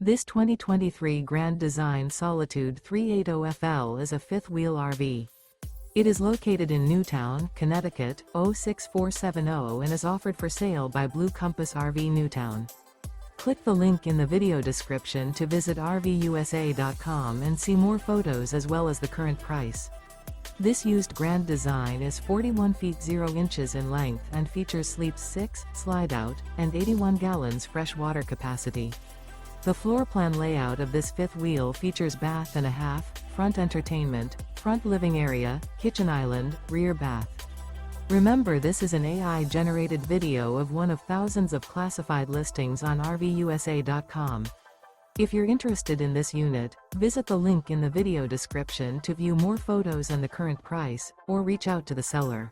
This 2023 Grand Design Solitude 380FL is a fifth-wheel RV. It is located in Newtown, Connecticut, 06470 and is offered for sale by Blue Compass RV Newtown. Click the link in the video description to visit RVUSA.com and see more photos as well as the current price. This used Grand Design is 41 feet 0 inches in length and features sleeps 6, Slideout, and 81 gallons fresh water capacity. The floor plan layout of this fifth wheel features bath and a half, front entertainment, front living area, kitchen island, rear bath. Remember, this is an AI-generated video of one of thousands of classified listings on RVUSA.com. If you're interested in this unit, visit the link in the video description to view more photos and the current price, or reach out to the seller.